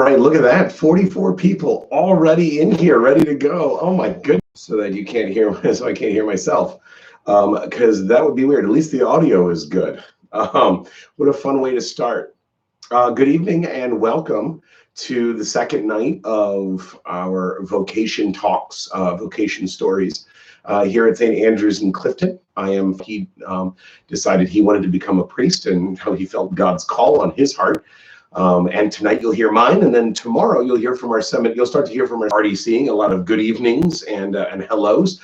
right, look at that. 44 people already in here, ready to go. Oh my goodness. So that you can't hear, so I can't hear myself. Because that would be weird. At least the audio is good. What a fun way to start. Good evening and welcome to the second night of our Vocation Talks, Vocation Stories here at St. Andrews in Clifton. He decided he wanted to become a priest and how he felt God's call on his heart. And tonight you'll hear mine, and then tomorrow you'll hear from our seminary. You'll start to hear from our already seeing a lot of good evenings and hellos.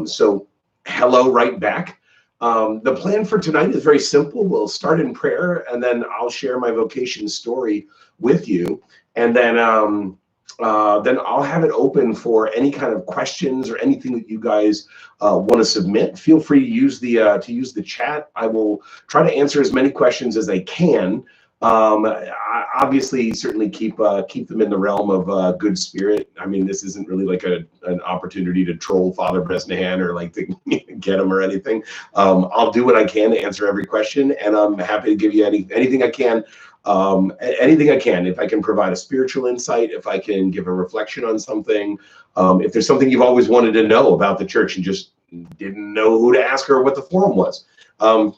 So hello right back. The plan for tonight is very simple. We'll start in prayer, and then I'll share my vocation story with you, and then I'll have it open for any kind of questions or anything that you guys want to submit. Feel free to use the chat. I will try to answer as many questions as I can. I obviously certainly keep them in the realm of good spirit. I mean, this isn't really like an opportunity to troll Father Bresnahan or like to get him or anything. I'll do what I can to answer every question, and I'm happy to give you anything I can. Anything I can. If I can provide a spiritual insight, if I can give a reflection on something, if there's something you've always wanted to know about the church and just didn't know who to ask or what the forum was,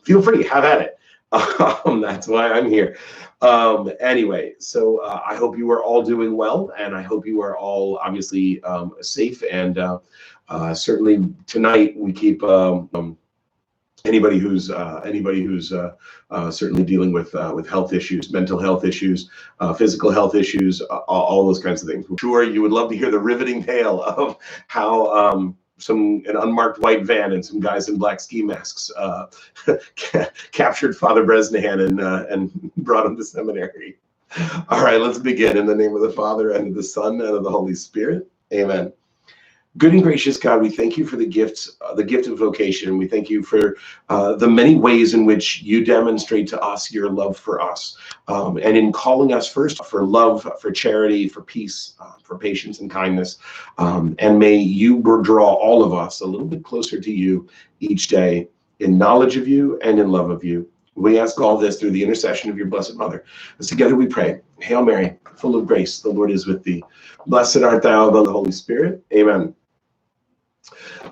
feel free, have at it. That's why I'm here. Anyway, so I hope you are all doing well, and I hope you are all obviously safe. And certainly tonight we keep anybody who's certainly dealing with health issues, mental health issues, physical health issues, all those kinds of things. I'm sure you would love to hear the riveting tale of how an unmarked white van and some guys in black ski masks captured Father Bresnahan and brought him to seminary. All right, let's begin. In the name of the Father, and of the Son, and of the Holy Spirit. Amen. Good and gracious God, we thank you for the gift of vocation. We thank you for the many ways in which you demonstrate to us your love for us, and in calling us first for love, for charity, for peace, for patience and kindness. And may you draw all of us a little bit closer to you each day in knowledge of you and in love of you. We ask all this through the intercession of your Blessed Mother. As together we pray, Hail Mary, full of grace, the Lord is with thee. Blessed art thou among the Holy Spirit. Amen.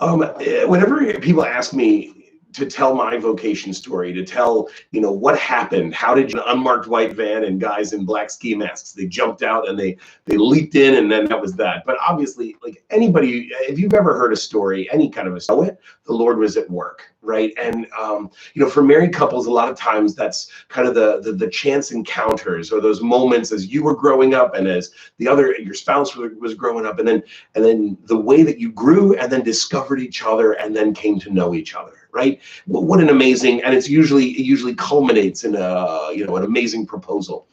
Whenever people ask me to tell my vocation story, to tell, what happened, how did an unmarked white van and guys in black ski masks, they jumped out and they leaped in, and then that was that. But obviously, like anybody, if you've ever heard a story, any kind of a story, the Lord was at work, right? And for married couples, a lot of times that's kind of the chance encounters, or those moments as you were growing up and as your spouse was growing up, and then the way that you grew and then discovered each other and then came to know each other. Right? What an amazing, and it usually culminates in an amazing proposal.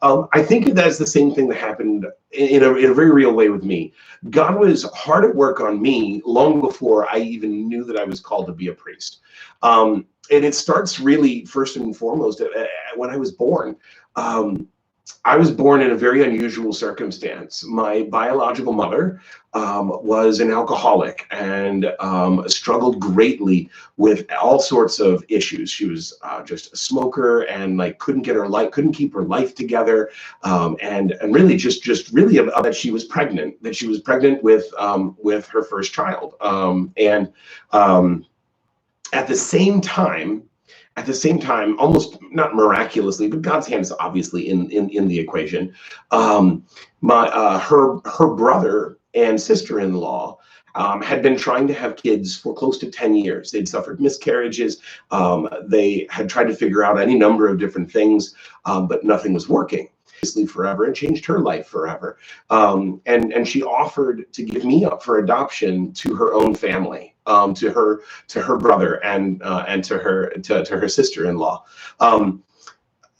I think that's the same thing that happened in a very real way with me. God was hard at work on me long before I even knew that I was called to be a priest. And it starts really first and foremost when I was born. I was born in a very unusual circumstance. My biological mother was an alcoholic and struggled greatly with all sorts of issues. She was just a smoker and couldn't keep her life together, and really just really about that she was pregnant. That she was pregnant with her first child, and at the same time, almost not miraculously, but God's hand is obviously in the equation. Her brother and sister-in-law had been trying to have kids for close to 10 years. They'd suffered miscarriages. They had tried to figure out any number of different things, but nothing was working. Forever, and changed her life forever. And she offered to give me up for adoption to her own family. To her brother and to her sister-in-law.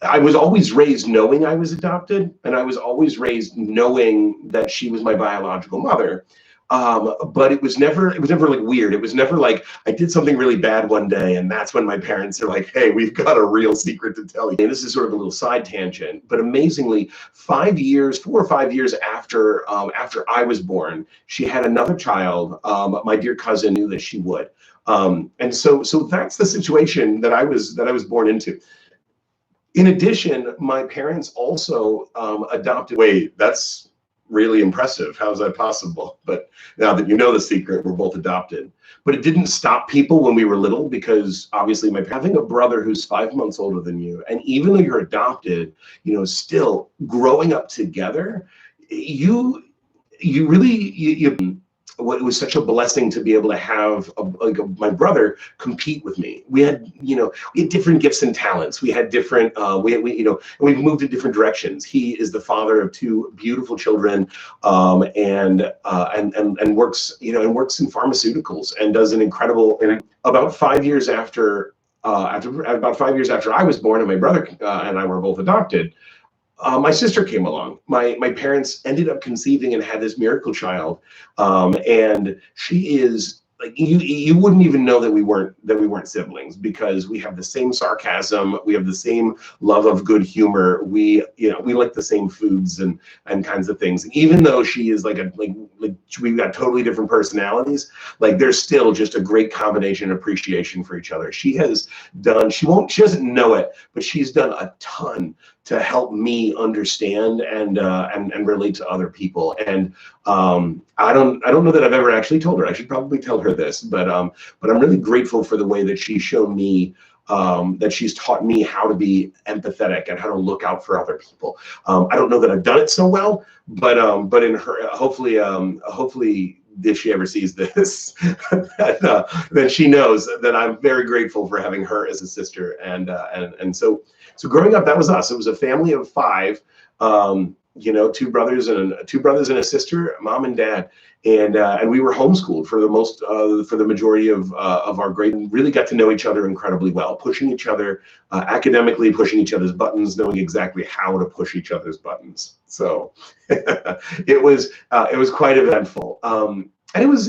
I was always raised knowing I was adopted, and I was always raised knowing that she was my biological mother. But it was never like weird. It was never like I did something really bad one day, and that's when my parents are like, "Hey, we've got a real secret to tell you." And this is sort of a little side tangent, but amazingly, 4 or 5 years after I was born, she had another child. My dear cousin knew that she would, and so that's the situation that I was born into. In addition, my parents also adopted. Wait, that's really impressive. How is that possible? But now that you know the secret, we're both adopted. But it didn't stop people when we were little, because obviously having a brother who's 5 months older than you, and even though you're adopted, still growing up together, you really, it was such a blessing to be able to have my brother compete with me. We had different gifts and talents. We had different we've moved in different directions. He is the father of two beautiful children, and works in pharmaceuticals, and does an incredible. And about 5 years after about 5 years after I was born, and my brother and I were both adopted, my sister came along. My parents ended up conceiving and had this miracle child, and she is like, you wouldn't even know that we weren't siblings, because we have the same sarcasm, we have the same love of good humor, we like the same foods and kinds of things. And even though she is like we've got totally different personalities, like there's still just a great combination and appreciation for each other. She doesn't know it, but she's done a ton to help me understand and relate to other people. And I don't know that I've ever actually told her. I should probably tell her this, but I'm really grateful for the way that she's shown me, that she's taught me how to be empathetic and how to look out for other people. I don't know that I've done it so well, but in her, hopefully if she ever sees this, that she knows that I'm very grateful for having her as a sister. And so growing up, that was us. It was a family of five, two brothers and a sister, mom and dad, and we were homeschooled for the majority of our grade, and really got to know each other incredibly well, pushing each other academically, pushing each other's buttons, knowing exactly how to push each other's buttons. So it was quite eventful, and it was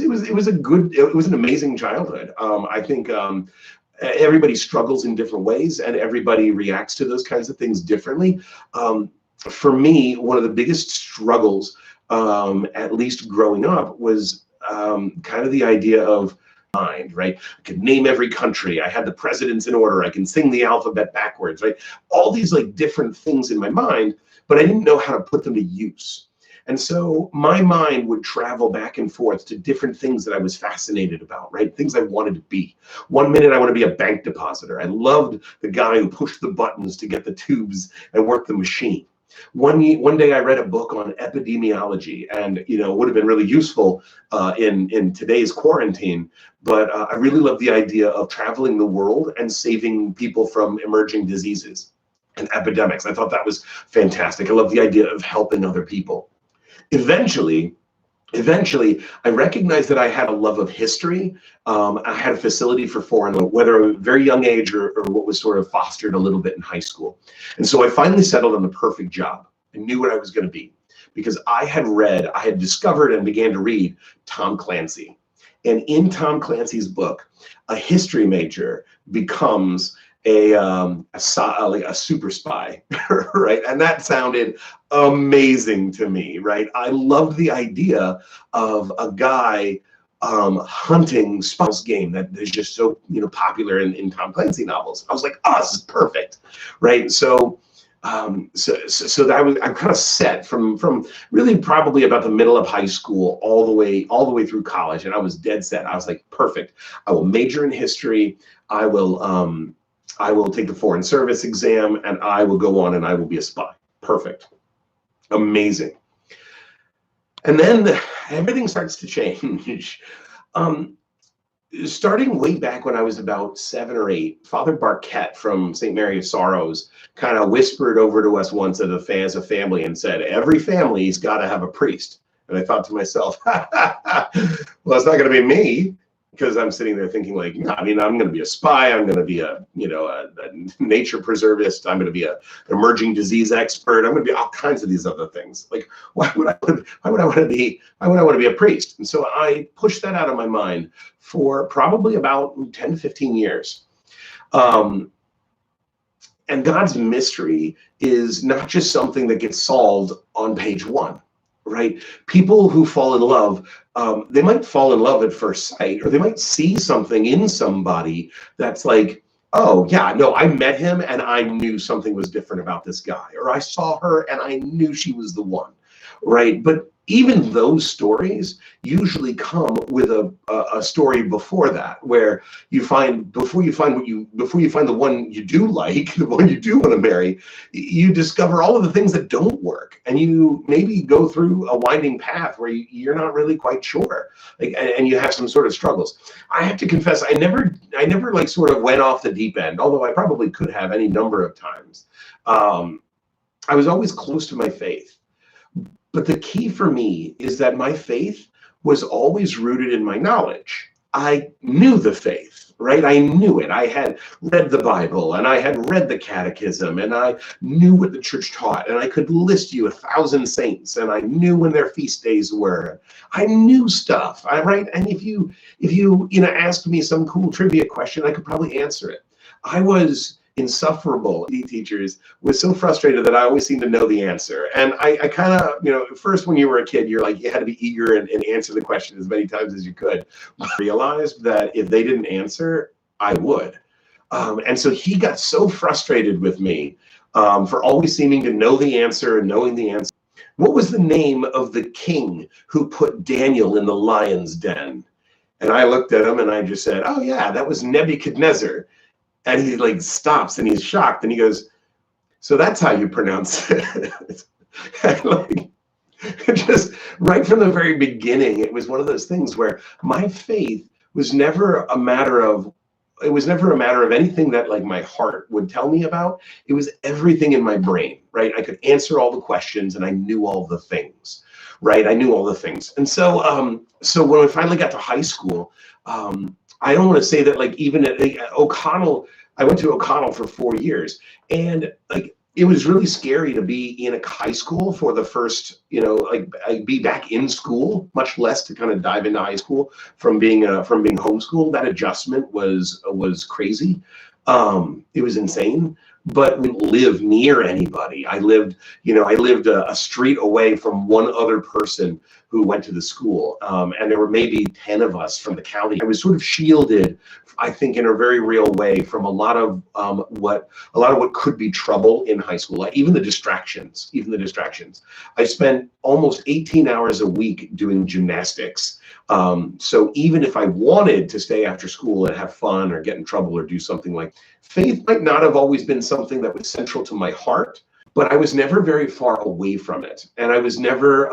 an amazing childhood. I think everybody struggles in different ways, and everybody reacts to those kinds of things differently. For me, one of the biggest struggles, at least growing up, was kind of the idea of mind, right? I could name every country. I had the presidents in order. I can sing the alphabet backwards, right? All these like different things in my mind, but I didn't know how to put them to use. And so my mind would travel back and forth to different things that I was fascinated about, right? Things I wanted to be. One minute I want to be a bank depositor. I loved the guy who pushed the buttons to get the tubes and work the machine. One day I read a book on epidemiology, and it would have been really useful in today's quarantine. But I really love the idea of traveling the world and saving people from emerging diseases and epidemics. I thought that was fantastic. I love the idea of helping other people. Eventually, I recognized that I had a love of history. I had a facility for foreign, whether a very young age or what was sort of fostered a little bit in high school. And so I finally settled on the perfect job. I knew what I was going to be, because I had discovered and began to read Tom Clancy. And in Tom Clancy's book, a history major becomes a super spy, right? And that sounded amazing to me, right? I loved the idea of a guy hunting spies game that is just so popular in Tom Clancy novels. I was like, oh, this is perfect, right? So that I'm kind of set from really probably about the middle of high school all the way through college, and I was dead set. I was like, perfect. I will major in history. I will take the foreign service exam, and I will go on and I will be a spy. Perfect. Amazing. And then everything starts to change. Starting way back when I was about 7 or 8, Father Barquette from St. Mary of Sorrows kind of whispered over to us once as a family and said, every family's got to have a priest. And I thought to myself, well, it's not going to be me. Because I'm sitting there thinking, like, I mean, I'm going to be a spy. I'm going to be a nature preservist. I'm going to be an emerging disease expert. I'm going to be all kinds of these other things. Like, why would I want to be a priest? And so I pushed that out of my mind for probably about 10, 15 years. And God's mystery is not just something that gets solved on page 1. Right? People who fall in love, they might fall in love at first sight, or they might see something in somebody that's like Oh, yeah, no, I met him and I knew something was different about this guy, or I saw her and I knew she was the one, right? But even those stories usually come with a story before that, where you find before you find the one you do like, the one you do want to marry, you discover all of the things that don't work, and you maybe go through a winding path where you're not really quite sure, like, and you have some sort of struggles. I have to confess, I never like sort of went off the deep end, although I probably could have any number of times. Um, I was always close to my faith. But the key for me is that my faith was always rooted in my knowledge. I knew the faith, right? I knew it. I had read the Bible and I had read the catechism and I knew what the church taught and I could list you 1,000 saints and I knew when their feast days were. I knew stuff, right? And if you asked me some cool trivia question, I could probably answer it. I was insufferable teachers was so frustrated that I always seemed to know the answer. And I kind of, first when you were a kid, you're like, you had to be eager and answer the question as many times as you could. I realized that if they didn't answer, I would. And so he got so frustrated with me for always seeming to know the answer and knowing the answer. What was the name of the king who put Daniel in the lion's den? And I looked at him and I just said, oh yeah, that was Nebuchadnezzar. And he like stops and he's shocked and he goes, so that's how you pronounce it. And like, just right from the very beginning, it was one of those things where my faith was never a matter of, anything that like my heart would tell me about. It was everything in my brain, right? I could answer all the questions and I knew all the things, right? I knew all the things. And so, so when we finally got to high school, I don't want to say that like even at O'Connell, I went to O'Connell for 4 years, and like it was really scary to be in a high school for the first, be back in school, much less to kind of dive into high school from being homeschooled. That adjustment was crazy. It was insane. But we didn't live near anybody. I lived a street away from one other person who went to the school, and there were maybe 10 of us from the county. I was sort of shielded, I think, in a very real way from a lot of what could be trouble in high school, like even the distractions. I spent almost 18 hours a week doing gymnastics. So even if I wanted to stay after school and have fun or get in trouble or do something like, faith might not have always been something that was central to my heart, but I was never very far away from it. And I was never,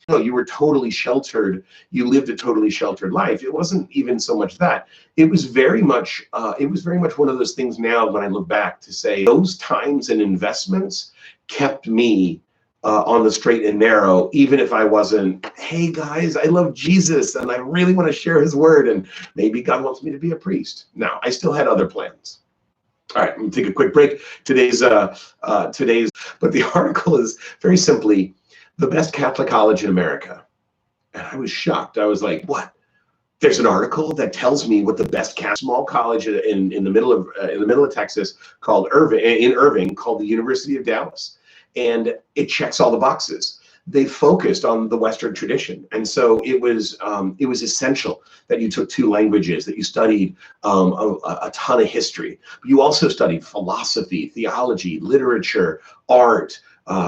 you were totally sheltered. You lived a totally sheltered life. It wasn't even so much that. It was very much one of those things now when I look back to say those times and investments kept me on the straight and narrow, even if I wasn't, hey guys, I love Jesus and I really want to share his word and maybe God wants me to be a priest. Now, I still had other plans. All right, I'm gonna take a quick break. But the article is very simply the best Catholic college in America. And I was shocked. I was like, what? There's an article that tells me what the best small college in the middle of Texas called Irving, called the University of Dallas. And it checks all the boxes. They focused on the Western tradition, and so it was essential that you took 2 languages, that you studied a ton of history. You also studied philosophy, theology, literature, art,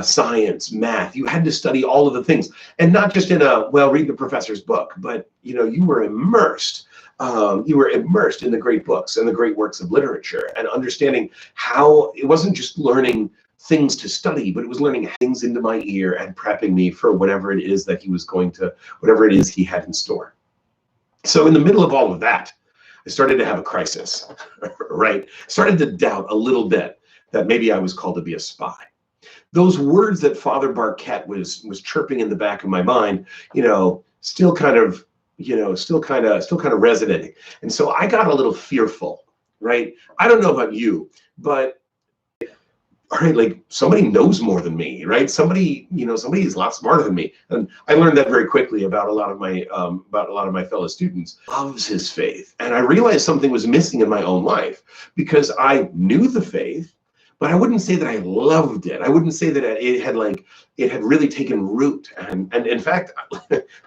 science, math. You had to study all of the things, and not just in read the professor's book, but you were immersed. You were immersed in the great books and the great works of literature, and understanding how it wasn't just learning things to study, but it was learning things into my ear and prepping me for whatever it is he had in store. So in the middle of all of that, I started to have a crisis, right? Started to doubt a little bit that maybe I was called to be a spy. Those words that Father Barquette was chirping in the back of my mind, still kind of resonating. And so I got a little fearful, right? I don't know about you, but all right, like somebody knows more than me, right? Somebody is a lot smarter than me. And I learned that very quickly about a lot of my fellow students. Loves his faith. And I realized something was missing in my own life, because I knew the faith, but I wouldn't say that I loved it. I wouldn't say that it had really taken root. And in fact,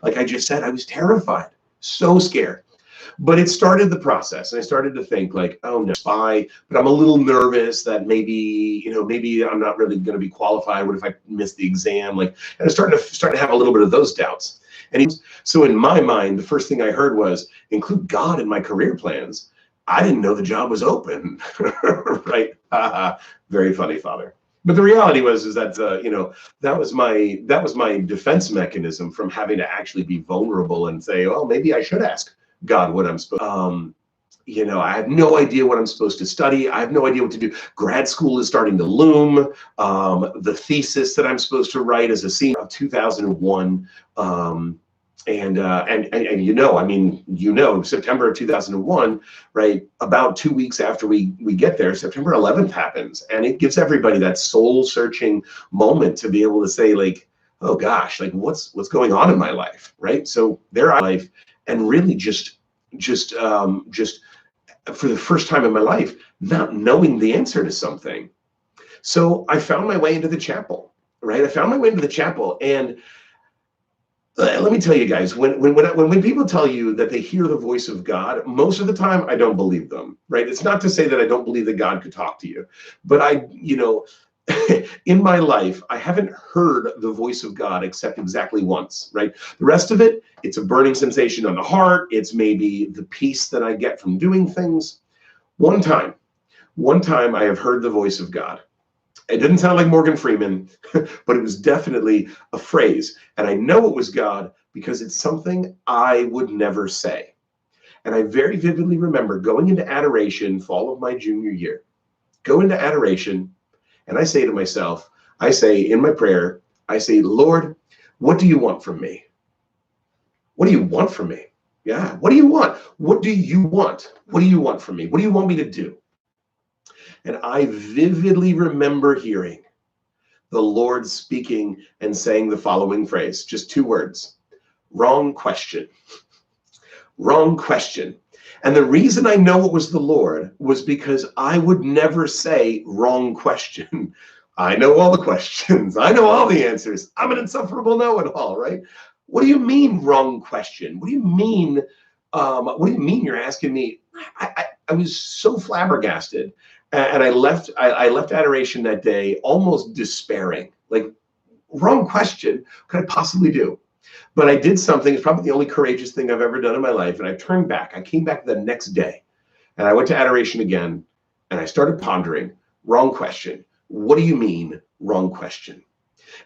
like I just said, I was terrified, so scared. But it started the process, and I started to think like, oh no, spy, but I'm a little nervous that maybe, maybe I'm not really going to be qualified. What if I miss the exam? Like, and I started to have a little bit of those doubts. So in my mind, the first thing I heard was include God in my career plans. I didn't know the job was open, right? Very funny, Father. But the reality is that that was my defense mechanism from having to actually be vulnerable and say, oh, maybe I should ask God what I'm supposed. I have no idea what I'm supposed to study. I have no idea what to do. Grad school is starting to loom. The thesis that I'm supposed to write as a senior of 2001. September of 2001, right? About 2 weeks after we get there, September 11th happens, and it gives everybody that soul-searching moment to be able to say, like, oh gosh, like what's going on in my life, right? So there I life, and really just for the first time in my life, not knowing the answer to something. So I found my way into the chapel, right? I found my way into the chapel, and let me tell you guys, when people tell you that they hear the voice of God, most of the time I don't believe them, right? It's not to say that I don't believe that God could talk to you, but in my life, I haven't heard the voice of God except exactly once, right? The rest of it, it's a burning sensation on the heart. It's maybe the peace that I get from doing things. One time I have heard the voice of God. It didn't sound like Morgan Freeman, but it was definitely a phrase. And I know it was God because it's something I would never say. And I very vividly remember going into adoration fall of my junior year. Go into adoration, and I say to myself, I say in my prayer, I say, Lord, what do you want from me? What do you want from me? Yeah, what do you want? What do you want? What do you want from me? What do you want me to do? And I vividly remember hearing the Lord speaking and saying the following phrase, just 2 words, wrong question, wrong question. And the reason I know it was the Lord was because I would never say wrong question. I know all the questions. I know all the answers. I'm an insufferable know-it-all, right? What do you mean wrong question? What do you mean? You're asking me? I was so flabbergasted. And I left adoration that day almost despairing, like, wrong question, what could I possibly do? But I did something, it's probably the only courageous thing I've ever done in my life, and I turned back. I came back the next day, and I went to adoration again, and I started pondering, wrong question. What do you mean, wrong question?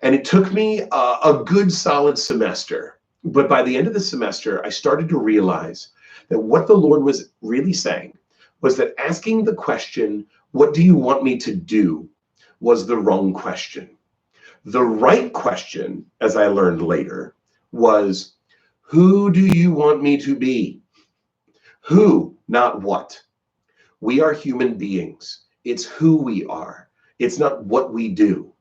And it took me a good solid semester, but by the end of the semester, I started to realize that what the Lord was really saying was that asking the question, what do you want me to do, was the wrong question. The right question, as I learned later, was, who do you want me to be? Who, not what. We are human beings. It's who we are. It's not what we do.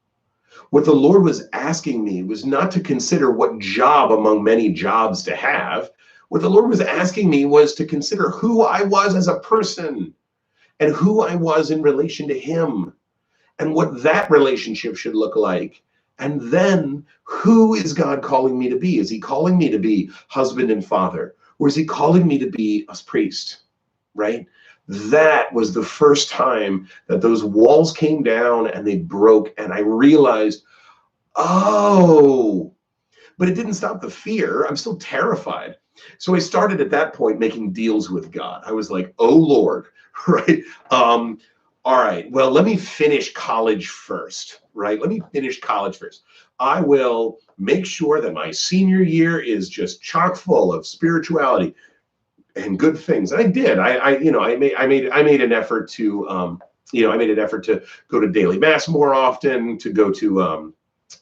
What the Lord was asking me was not to consider what job among many jobs to have. What the Lord was asking me was to consider who I was as a person and who I was in relation to him and what that relationship should look like. And then, who is God calling me to be? Is he calling me to be husband and father? Or is he calling me to be a priest, right? That was the first time that those walls came down and they broke, and I realized, oh, but it didn't stop the fear. I'm still terrified. So I started at that point making deals with God. I was like, oh Lord, right? All right, well, let me finish college first, right? Let me finish college first. I will make sure that my senior year is just chock full of spirituality and good things. And I did. I made an effort to go to daily mass more often, to go to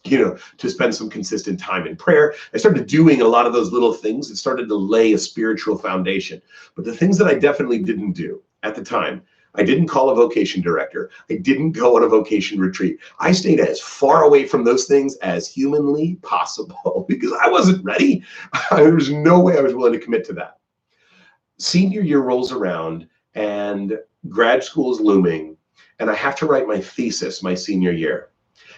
to spend some consistent time in prayer. I started doing a lot of those little things that started to lay a spiritual foundation. But the things that I definitely didn't do at the time, I didn't call a vocation director. I didn't go on a vocation retreat. I stayed as far away from those things as humanly possible because I wasn't ready. There was no way I was willing to commit to that. Senior year rolls around and grad school is looming, and I have to write my thesis my senior year.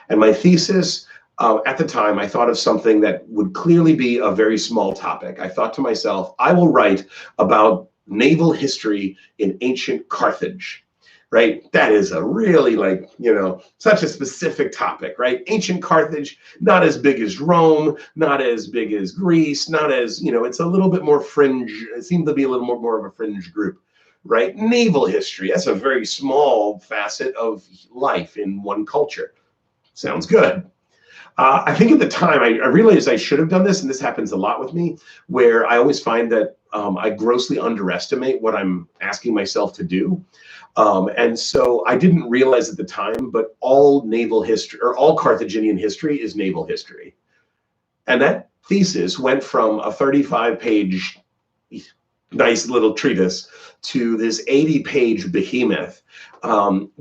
And my thesis, at the time, I thought of something that would clearly be a very small topic. I thought to myself, I will write about Naval History in Ancient Carthage. Right? That is a really such a specific topic, right? Ancient Carthage, not as big as Rome, not as big as Greece, not as, it's a little bit more fringe. It seemed to be a little more of a fringe group, right? Naval history, that's a very small facet of life in one culture. Sounds good. I think at the time, I realized I should have done this, and this happens a lot with me, where I always find that I grossly underestimate what I'm asking myself to do. And so I didn't realize at the time, but all naval history, or all Carthaginian history, is naval history. And that thesis went from a 35-page nice little treatise to this 80-page behemoth,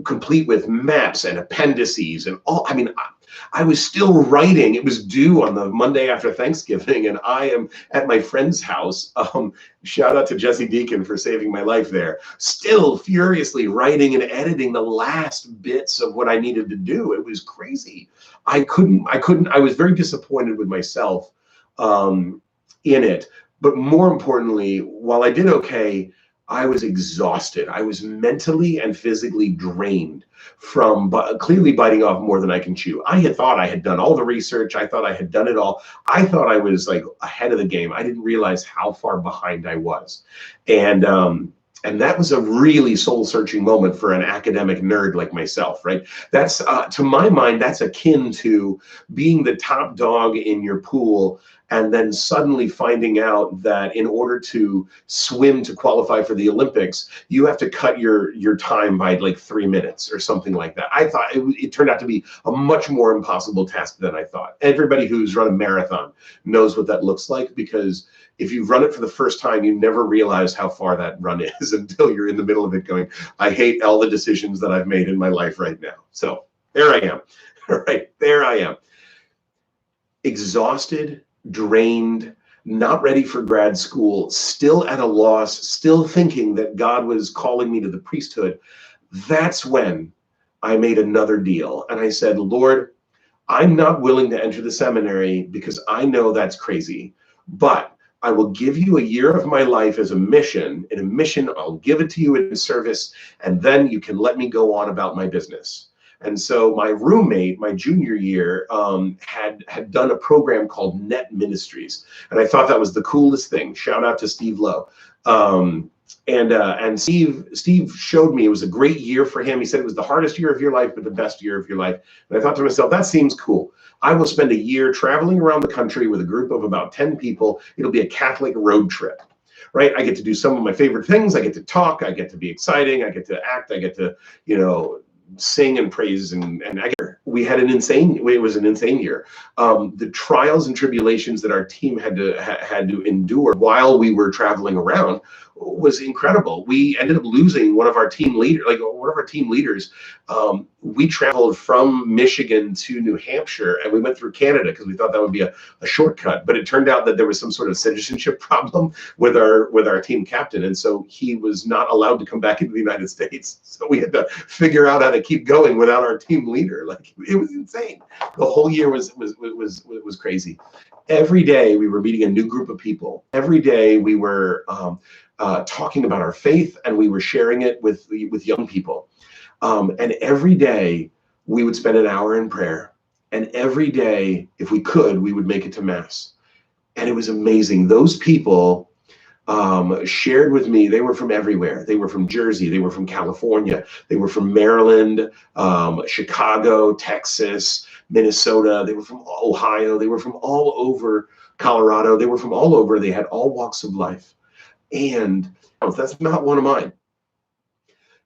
complete with maps and appendices and all. I mean, I was still writing. It was due on the Monday after Thanksgiving, and I am at my friend's house. Shout out to Jesse Deacon for saving my life there. Still furiously writing and editing the last bits of what I needed to do. It was crazy. I was very disappointed with myself in it. But more importantly, while I did okay, I was exhausted. I was mentally and physically drained from clearly biting off more than I can chew. I had thought I had done all the research. I thought I had done it all. I thought I was like ahead of the game. I didn't realize how far behind I was. And that was a really soul-searching moment for an academic nerd like myself, right? That's, to my mind, that's akin to being the top dog in your pool and then suddenly finding out that in order to swim to qualify for the Olympics, you have to cut your time by like 3 minutes or something like that. I thought it turned out to be a much more impossible task than I thought. Everybody who's run a marathon knows what that looks like, because if you run it for the first time, you never realize how far that run is until you're in the middle of it going, I hate all the decisions that I've made in my life right now. So there I am. All right, there I am. Exhausted, drained, not ready for grad school, still at a loss, still thinking that God was calling me to the priesthood. That's when I made another deal. And I said, Lord, I'm not willing to enter the seminary because I know that's crazy, but I will give you a year of my life as a mission. In a mission, I'll give it to you in service, and then you can let me go on about my business. And so my roommate, my junior year, had done a program called Net Ministries, and I thought that was the coolest thing. Shout out to Steve Lowe. And Steve showed me it was a great year for him. He said it was the hardest year of your life, but the best year of your life. And I thought to myself, that seems cool. I will spend a year traveling around the country with a group of about 10 people. It'll be a Catholic road trip, right? I get to do some of my favorite things. I get to talk. I get to be exciting. I get to act. I get to, sing and praise. We had it was an insane year. The trials and tribulations that our team had to endure while we were traveling around was incredible. We ended up losing one of our team leaders. We traveled from Michigan to New Hampshire, and we went through Canada because we thought that would be a shortcut. But it turned out that there was some sort of citizenship problem with our team captain, and so he was not allowed to come back into the United States. So we had to figure out how to keep going without our team leader. Like, it was insane. The whole year was crazy. Every day we were meeting a new group of people. Every day we were talking about our faith, and we were sharing it with young people. And every day we would spend an hour in prayer. And every day, if we could, we would make it to Mass. And it was amazing. Those people shared with me. They were from everywhere. They were from Jersey. They were from California. They were from Maryland, Chicago, Texas, Minnesota. They were from Ohio. They were from all over Colorado. They were from all over. They had all walks of life. And that's not one of mine.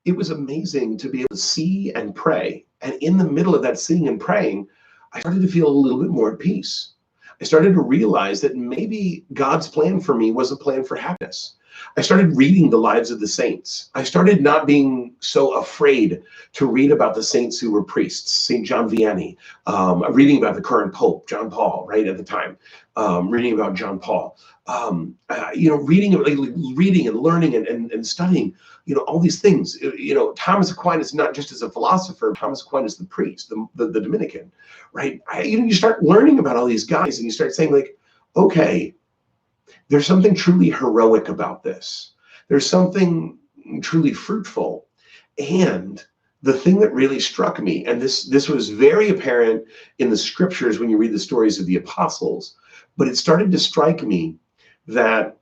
It was amazing to be able to see and pray. And in the middle of that seeing and praying, I started to feel a little bit more at peace. I started to realize that maybe God's plan for me was a plan for happiness. I started reading the lives of the saints. I started not being so afraid to read about the saints who were priests, St. John Vianney, reading about the current Pope, John Paul, right at the time, reading about John Paul, reading and learning and studying, all these things. Thomas Aquinas, not just as a philosopher, Thomas Aquinas, the priest, the Dominican, right? You start learning about all these guys, and you start saying, like, okay, there's something truly heroic about this. There's something truly fruitful. And the thing that really struck me, and this was very apparent in the scriptures when you read the stories of the apostles, but it started to strike me that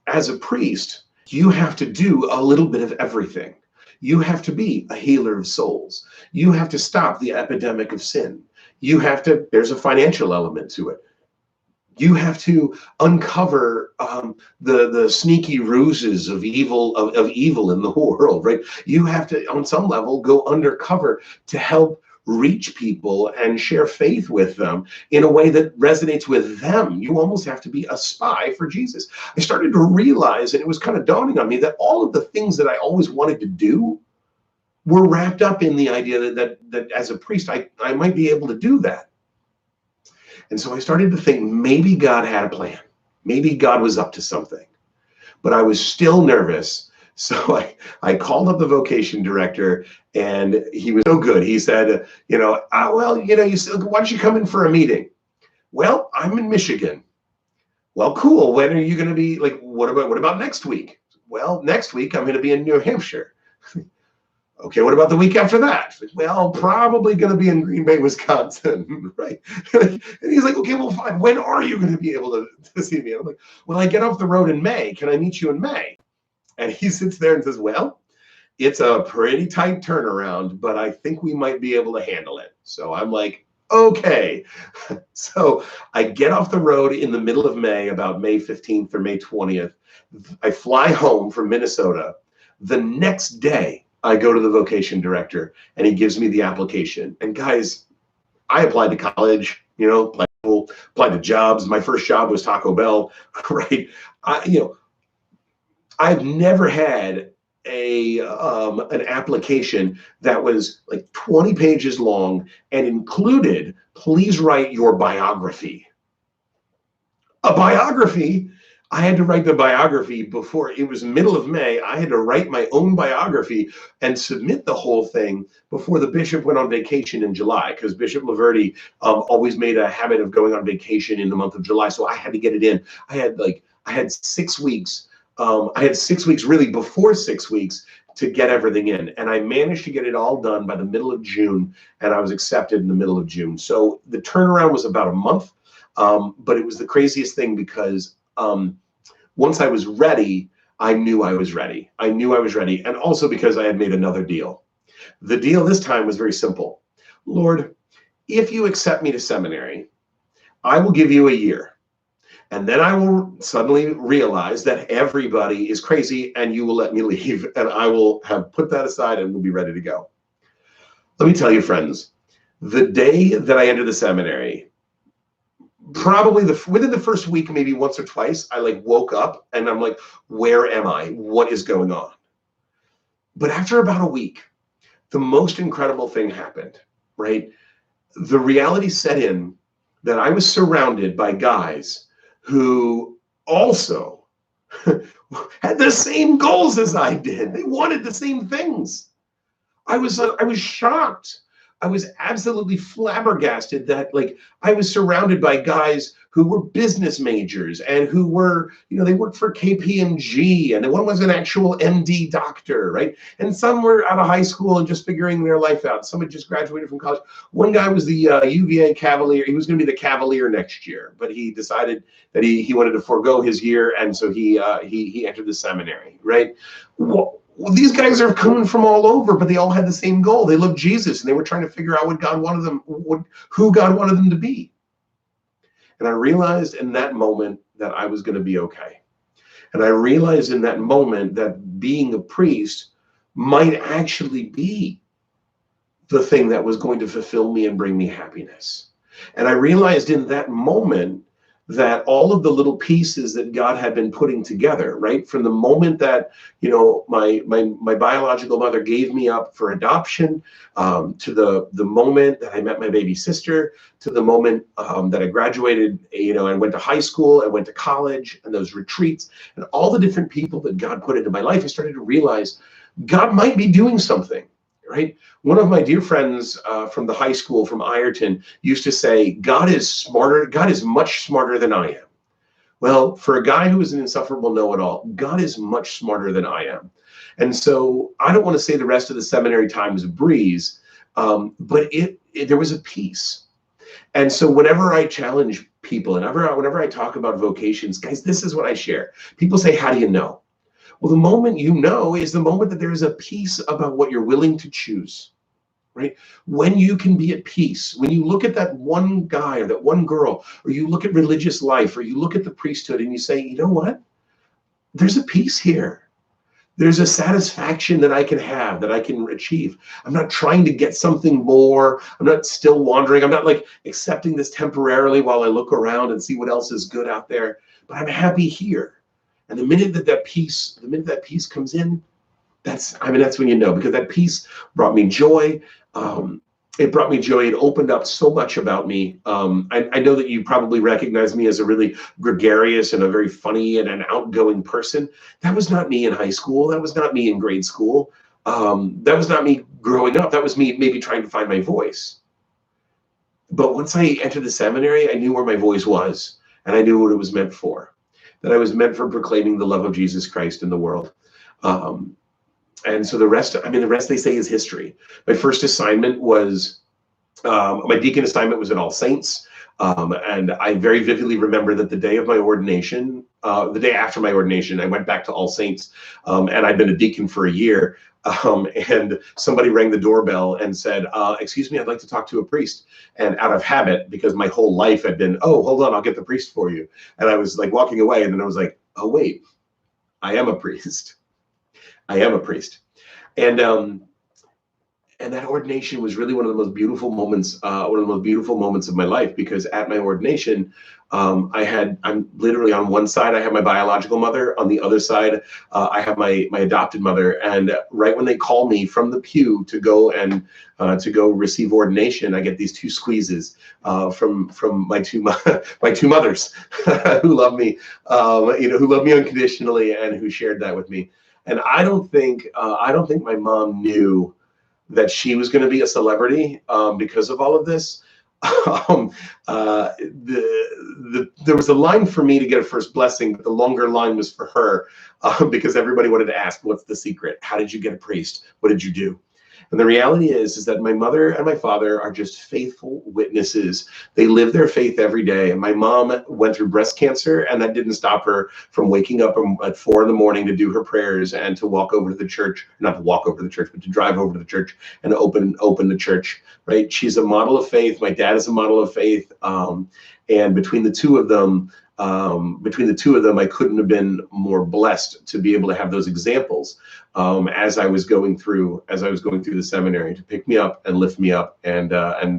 as a priest, you have to do a little bit of everything. You have to be a healer of souls. You have to stop the epidemic of sin. You have to, there's a financial element to it. You have to uncover the sneaky ruses of evil of evil in the world, right? You have to, on some level, go undercover to help reach people and share faith with them in a way that resonates with them. You almost have to be a spy for Jesus. I started to realize, and it was kind of dawning on me, that all of the things that I always wanted to do were wrapped up in the idea that as a priest, I might be able to do that. And so I started to think maybe God had a plan. Maybe God was up to something. But I was still nervous. So I called up the vocation director, and he was so good. He said, well, you said, why don't you come in for a meeting? Well, I'm in Michigan. Well, cool. When are you going to be, like, what about next week? Well, next week I'm going to be in New Hampshire. Okay, what about the week after that? Well, probably going to be in Green Bay, Wisconsin, right? And he's like, okay, well, fine. When are you going to be able to see me? I'm like, well, I get off the road in May. Can I meet you in May? And he sits there and says, well, it's a pretty tight turnaround, but I think we might be able to handle it. So I'm like, okay. So I get off the road in the middle of May, about May 15th or May 20th. I fly home from Minnesota. The next day, I go to the vocation director, and he gives me the application. And guys, I applied to college, applied to jobs. My first job was Taco Bell, right? I've never had an application that was like 20 pages long and included, please write your biography. A biography? I had to write the biography before, it was middle of May. I had to write my own biography and submit the whole thing before the bishop went on vacation in July, because Bishop Laverty always made a habit of going on vacation in the month of July. So I had to get it in. I had 6 weeks. I had 6 weeks, really before 6 weeks, to get everything in. And I managed to get it all done by the middle of June, and I was accepted in the middle of June. So the turnaround was about a month, but it was the craziest thing because once I was ready, I knew I was ready. I knew I was ready. And also because I had made another deal. The deal this time was very simple. Lord, if you accept me to seminary, I will give you a year. And then I will suddenly realize that everybody is crazy and you will let me leave. And I will have put that aside and we'll be ready to go. Let me tell you, friends, the day that I entered the seminary, probably within the first week, maybe once or twice, I woke up and I'm like, where am I? What is going on? But after about a week, the most incredible thing happened, right? The reality set in that I was surrounded by guys who also had the same goals as I did. They wanted the same things. I was shocked. I was absolutely flabbergasted that I was surrounded by guys who were business majors and who were, they worked for KPMG, and one was an actual MD doctor, right? And some were out of high school and just figuring their life out. Some had just graduated from college. One guy was the UVA Cavalier. He was going to be the Cavalier next year, but he decided that he wanted to forego his year, and so he entered the seminary, right? Well, these guys are coming from all over, but they all had the same goal. They loved Jesus, and they were trying to figure out what God wanted them, who God wanted them to be. And I realized in that moment that I was going to be okay. And I realized in that moment that being a priest might actually be the thing that was going to fulfill me and bring me happiness. And I realized in that moment that all of the little pieces that God had been putting together, right? From the moment that, my biological mother gave me up for adoption, to the moment that I met my baby sister, to the moment that I graduated, and went to high school, and went to college, and those retreats, and all the different people that God put into my life, I started to realize God might be doing something. Right? One of my dear friends from the high school, from Ireton, used to say, God is smarter. God is much smarter than I am. Well, for a guy who is an insufferable know-it-all, God is much smarter than I am. And so I don't want to say the rest of the seminary time was a breeze, but there was a peace. And so whenever I challenge people, and whenever I talk about vocations, guys, this is what I share. People say, how do you know? Well, the moment you know is the moment that there is a peace about what you're willing to choose, right? When you can be at peace, when you look at that one guy or that one girl, or you look at religious life, or you look at the priesthood and you say, you know what? There's a peace here. There's a satisfaction that I can have, that I can achieve. I'm not trying to get something more. I'm not still wandering. I'm not like accepting this temporarily while I look around and see what else is good out there, but I'm happy here. And the minute that peace comes in, that's when you know, because that peace brought me joy. It brought me joy. It opened up so much about me. I know that you probably recognize me as a really gregarious and a very funny and an outgoing person. That was not me in high school. That was not me in grade school. That was not me growing up. That was me maybe trying to find my voice. But once I entered the seminary, I knew where my voice was, and I knew what it was meant for. That I was meant for proclaiming the love of Jesus Christ in the world. And so the rest they say is history. My first assignment was, my deacon assignment was at All Saints. And I very vividly remember that the day of my ordination, the day after my ordination, I went back to All Saints, and I'd been a deacon for a year. And somebody rang the doorbell and said, excuse me, I'd like to talk to a priest. And out of habit, because my whole life had been, oh, hold on, I'll get the priest for you. And I was like walking away, and then I was like, oh, wait, I am a priest. I am a priest. And that ordination was really one of the most beautiful moments, of my life, because at my ordination, I'm literally on one side, I have my biological mother. On the other side, I have my adopted mother. And right when they call me from the pew to go receive ordination, I get these two squeezes from my two mothers who love me, who love me unconditionally and who shared that with me. And I don't think my mom knew that she was going to be a celebrity because of all of this. There was a line for me to get a first blessing, but the longer line was for her because everybody wanted to ask, what's the secret? How did you get a priest? What did you do? And the reality is that my mother and my father are just faithful witnesses. They live their faith every day. And my mom went through breast cancer, and that didn't stop her from waking up at 4 a.m. to do her prayers and to walk over to the church, not to walk over to the church, but to drive over to the church and open the church, right? She's a model of faith. My dad is a model of faith. And between the two of them, I couldn't have been more blessed to be able to have those examples as I was going through the seminary, to pick me up and lift me up and